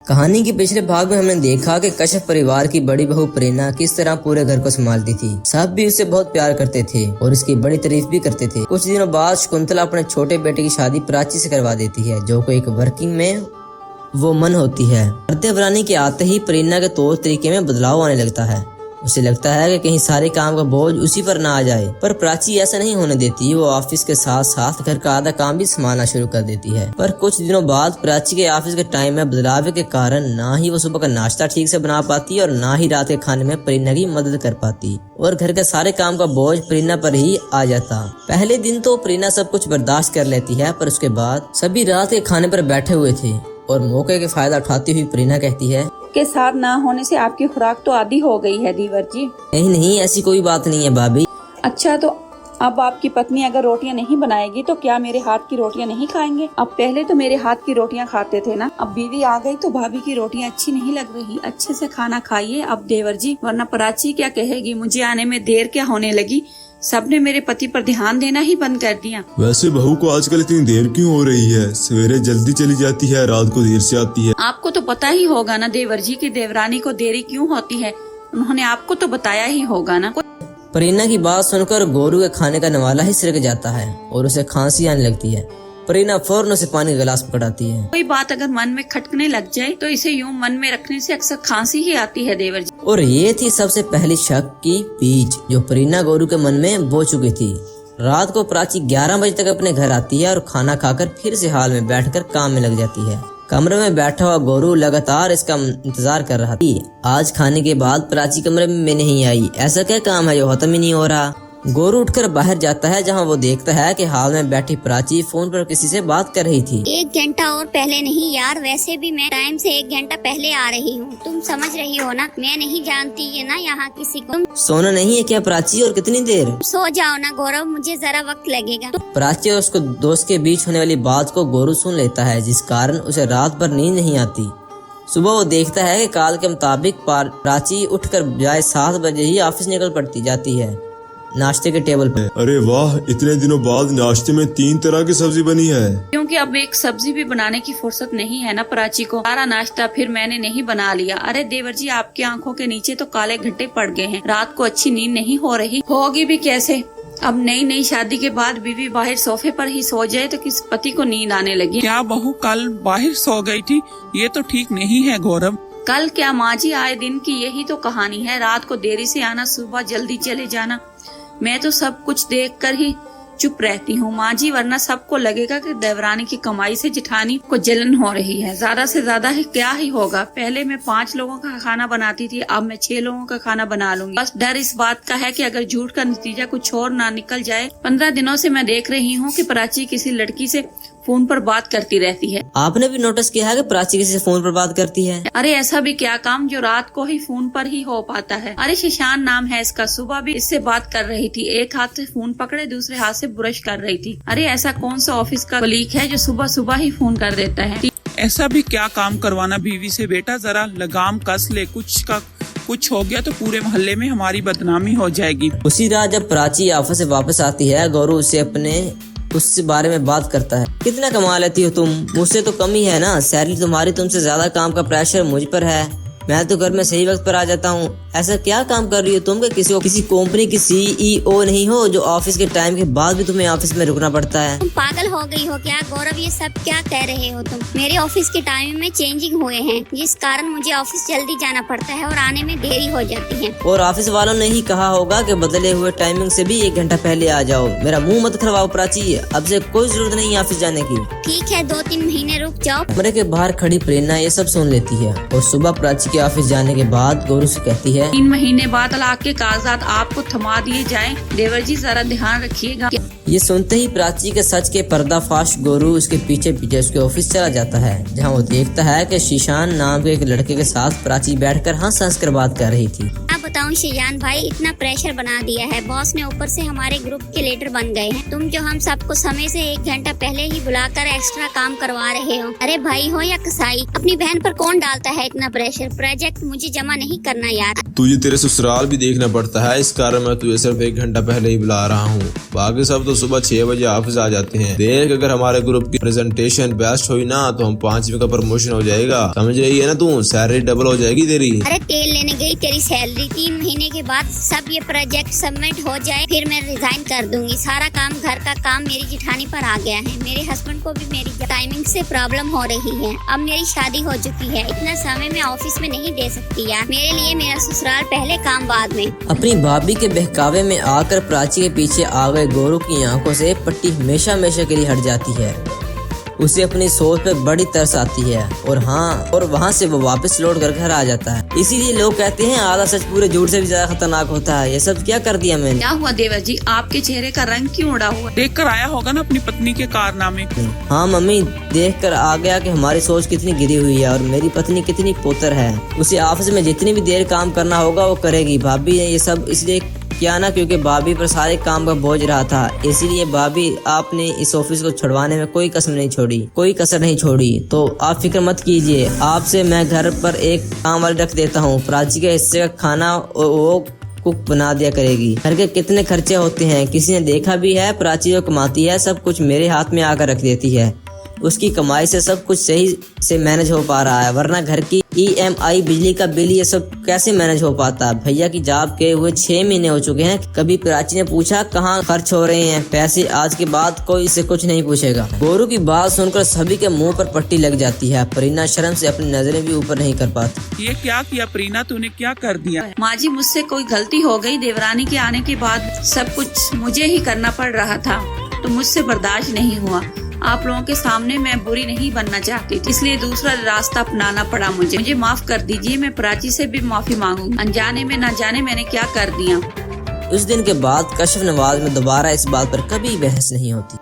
कहानी के पिछले भाग में हमने देखा कि कश्यप परिवार की बड़ी बहू प्रेरणा किस तरह पूरे घर को संभालती थी। सब भी उसे बहुत प्यार करते थे और उसकी बड़ी तारीफ भी करते थे। कुछ दिनों बाद शकुंतला अपने छोटे बेटे की शादी प्राची से करवा देती है, जो को एक वर्किंग में वो मन होती है। देवरानी के आते ही प्रेरणा के तौर तरीके में बदलाव आने लगता है। उसे लगता है कि कहीं सारे काम का बोझ उसी पर ना आ जाए, पर प्राची ऐसा नहीं होने देती। वो ऑफिस के साथ साथ घर का आधा काम भी संभालना शुरू कर देती है। पर कुछ दिनों बाद प्राची के ऑफिस के टाइम में बदलाव के कारण ना ही वो सुबह का नाश्ता ठीक से बना पाती और ना ही रात के खाने में प्रेरणा की मदद कर पाती और घर के सारे काम का बोझ प्रेरणा पर ही आ जाता। पहले दिन तो प्रेरणा सब कुछ बर्दाश्त कर लेती है, पर उसके बाद सभी रात के खाने पर बैठे हुए थे और मौके के फायदा उठाती हुई प्रेरणा कहती है के साथ ना होने से आपकी खुराक तो आधी हो गई है दीवर जी। नहीं, ऐसी कोई बात नहीं है भाभी। अच्छा, तो अब आपकी पत्नी अगर रोटियां नहीं बनाएगी तो क्या मेरे हाथ की रोटियां नहीं खाएंगे? अब पहले तो मेरे हाथ की रोटियां खाते थे ना, अब बीवी आ गई तो भाभी की रोटियां अच्छी नहीं लग रही। अच्छे से खाना खाइए अब देवर जी, वरना प्राची क्या कहेगी, मुझे आने में देर क्या होने लगी। सबने मेरे पति पर ध्यान देना ही बंद कर दिया। वैसे बहू को आजकल इतनी देर क्यों हो रही है? सवेरे जल्दी चली जाती है, रात को देर से आती है। आपको तो पता ही होगा ना देवर जी की देवरानी को देरी क्यों होती है, उन्होंने आपको तो बताया ही होगा ना। प्रेरणा की बात सुनकर गोरू के खाने का नवाला ही सिरक जाता है और उसे खांसी आने लगती है। प्रेरणा फौरन उसे पानी का गिलास पकड़ाती है। कोई बात अगर मन में खटकने लग जाए तो इसे यूं मन में रखने से अक्सर खांसी ही आती है देवर जी। और ये थी सबसे पहली शक की बीज जो प्रेरणा गोरू के मन में बो चुकी थी। रात को प्राची 11 बजे तक अपने घर आती है और खाना खाकर फिर से हाल में बैठकर काम में लग जाती है। कमरे में बैठा हुआ गोरू लगातार इसका इंतजार कर रहा था। आज खाने के बाद प्राची कमरे में नहीं आई। ऐसा क्या काम है जो खत्म ही नहीं हो रहा? गोरू उठकर बाहर जाता है, जहां वो देखता है कि हाल में बैठी प्राची फोन पर किसी से बात कर रही थी। 1 घंटा और पहले नहीं यार, वैसे भी मैं टाइम से 1 घंटा पहले आ रही हूँ। तुम समझ रही हो ना, मैं नहीं जानती है ना यहाँ किसी को। तुम सोना नहीं है क्या प्राची? और कितनी देर? सो जाओ ना गौरव, मुझे जरा वक्त लगेगा। प्राची और उसको दोस्त के बीच होने वाली बात को गोरू सुन लेता है, जिस कारण उसे रात भर नींद नहीं आती। सुबह वो देखता है कि काल के मुताबिक प्राची उठकर बजाय 7 बजे ही ऑफिस निकल पड़ती जाती है नाश्ते के टेबल पर। अरे वाह, इतने दिनों बाद नाश्ते में 3 तरह की सब्जी बनी है। क्योंकि अब एक सब्जी भी बनाने की फुर्सत नहीं है ना प्राची को। सारा नाश्ता फिर मैंने नहीं बना लिया। अरे देवर जी, आपकी आंखों के नीचे तो काले घट्टे पड़ गए हैं। रात को अच्छी नींद नहीं हो रही, होगी भी कैसे? अब नई शादी के बाद बीवी बाहर सोफे पर ही सो जाए तो किस पति को नींद आने लगी। क्या बहू कल बाहर सो गई थी? ये तो ठीक नहीं है गौरव। कल क्या माँ जी, आए दिन की यही तो कहानी है। रात को देरी से आना, सुबह जल्दी चले जाना। मैं तो सब कुछ देखकर ही चुप रहती हूँ माँ जी, वरना सबको लगेगा कि देवरानी की कमाई से जेठानी को जलन हो रही है। ज्यादा से ज्यादा ही क्या ही होगा। पहले मैं 5 लोगों का खाना बनाती थी, अब मैं 6 लोगों का खाना बना लूंगी। बस डर इस बात का है कि अगर झूठ का नतीजा कुछ और ना निकल जाए। 15 दिनों से मैं देख रही हूँ कि प्राची किसी लड़की से फोन पर बात करती रहती है। आपने भी नोटिस किया है कि प्राची किसी से फोन पर बात करती है? अरे ऐसा भी क्या काम जो रात को ही फोन पर ही हो पाता है। अरे शशान नाम है इसका, सुबह भी इससे बात कर रही थी। एक हाथ से फोन पकड़े, दूसरे हाथ से ब्रश कर रही थी। अरे ऐसा कौन सा ऑफिस का कलीग है जो सुबह सुबह ही फोन कर देता है? ऐसा भी क्या काम करवाना बीवी से? बेटा जरा लगाम कस ले, कुछ हो गया तो पूरे मोहल्ले में हमारी बदनामी हो जाएगी। उसी रात जब प्राची ऑफिस से वापस आती है, गौरू उससे बारे में बात करता है। कितना कमा लेती हो तुम? मुझसे तो कम ही है ना। सैलरी तुम्हारी, तुमसे ज्यादा काम का प्रेशर मुझ पर है। मैं तो घर में सही वक्त पर आ जाता हूँ। ऐसा क्या काम कर रही हो तुम? किसी कंपनी की CEO नहीं हो जो ऑफिस के टाइम के बाद भी तुम्हें ऑफिस में रुकना पड़ता है? तुम पागल हो गई हो क्या गौरव? ये सब क्या कह रहे हो तुम? मेरे ऑफिस के टाइम में चेंजिंग हुए हैं, जिस कारण मुझे ऑफिस जल्दी जाना पड़ता है और आने में देरी हो जाती है। और ऑफिस वालों ने ही कहा होगा कि बदले हुए टाइमिंग से भी 1 घंटा पहले आ जाओ। मेरा मुंह मत खरवाओ प्राची, अब से कोई जरूरत नहीं ऑफिस जाने की। ठीक है, 2-3 महीने रुक जाओ। कमरे के बाहर खड़ी प्रेरणा ये सब सुन लेती है और सुबह प्राची के ऑफिस जाने के बाद गौरू से कहती है, 3 महीने बाद तलाक के कागजात आपको थमा दिए जाएं। देवर जी जरा ध्यान रखिएगा। ये सुनते ही प्राची के सच के पर्दाफाश गोरू उसके पीछे उसके ऑफिस चला जाता है, जहां वो देखता है कि शीशान नाम के एक लड़के के साथ प्राची बैठकर हंस कर बात कर रही थी। अब बताऊं शेजान भाई, इतना प्रेशर बना दिया है बॉस ने, ऊपर से हमारे ग्रुप के लीडर बन गए हैं। तुम जो हम सबको समय से 1 घंटा पहले ही बुलाकर एक्स्ट्रा काम करवा रहे हो। अरे भाई हो या कसाई, अपनी बहन पर कौन डालता है इतना प्रेशर। प्रोजेक्ट मुझे जमा नहीं करना यार। तुझे तेरे ससुराल भी देखना पड़ता है, इस कारण मैं तुझे सिर्फ 1 घंटा पहले ही बुला रहा हूँ। बाकी सब तो सुबह 6 बजे ऑफिस आ जाते हैं। देख, अगर हमारे ग्रुप की प्रेजेंटेशन बेस्ट हुई ना तो हम 5वीं का प्रमोशन हो जाएगा, समझ रही है ना तू? सैलरी डबल हो जाएगी तेरी। अरे तेल लेने गई तेरी सैलरी, 3 महीने के बाद सब ये प्रोजेक्ट सबमिट हो जाए फिर मैं रिजाइन कर दूंगी। सारा काम, घर का काम मेरी जिठानी पर आ गया है। मेरे हस्बैंड को भी मेरी टाइमिंग से प्रॉब्लम हो रही है। अब मेरी शादी हो चुकी है, इतना समय मैं ऑफिस में नहीं दे सकती यार। मेरे लिए मेरा ससुराल पहले, काम बाद में। अपनी भाभी के बहकावे में आकर प्राची के पीछे आ गए गौरव की आंखों से पट्टी हमेशा हमेशा के लिए हट जाती है। उसे अपनी सोच पे बड़ी तरस आती है और वहाँ से वो वापस लौट कर घर आ जाता है। इसीलिए लोग कहते हैं आधा सच पूरे झूठ से भी ज्यादा खतरनाक होता है। ये सब क्या कर दिया मैंने? क्या हुआ देवर जी, आपके चेहरे का रंग क्यों उड़ा हुआ? देख कर आया होगा ना अपनी पत्नी के कारनामे। हाँ मम्मी, देख कर आ गया कि हमारी सोच कितनी गिरी हुई है और मेरी पत्नी कितनी पोतर है। उसे ऑफिस में जितनी भी देर काम करना होगा वो करेगी। भाभी ने ये सब इसलिए किया ना क्योंकि भाभी पर सारे काम का बोझ रहा था। इसीलिए भाभी आपने इस ऑफिस को छुड़वाने में कोई कसर नहीं छोड़ी। तो आप फिक्र मत कीजिए, आपसे मैं घर पर एक काम वाली रख देता हूँ। प्राची के हिस्से का खाना वो कुक बना दिया करेगी। घर के कितने खर्चे होते हैं किसी ने देखा भी है। प्राची जो कमाती है सब कुछ मेरे हाथ में आकर रख देती है। उसकी कमाई से सब कुछ सही से मैनेज हो पा रहा है, वरना घर की EMI, बिजली का बिल, ये सब कैसे मैनेज हो पाता। भैया की जॉब के हुए 6 महीने हो चुके हैं। कभी प्राची ने पूछा कहाँ खर्च हो रहे हैं पैसे? आज के बाद कोई इससे कुछ नहीं पूछेगा। गौरू की बात सुनकर सभी के मुंह पर पट्टी लग जाती है। प्रीना शर्म से अपनी नजरें भी ऊपर नहीं कर पाती। ये क्या किया प्रीना, तूने क्या कर दिया? माँ जी, मुझसे कोई गलती हो गई। देवरानी के आने के बाद सब कुछ मुझे ही करना पड़ रहा था तो मुझसे बर्दाश्त नहीं हुआ। आप लोगों के सामने मैं बुरी नहीं बनना चाहती थी, इसलिए दूसरा रास्ता अपनाना पड़ा मुझे माफ कर दीजिए। मैं प्राची से भी माफी मांगूंगी। अनजाने में न जाने मैंने क्या कर दिया। उस दिन के बाद कश्यप नवाज में दोबारा इस बात पर कभी बहस नहीं होती।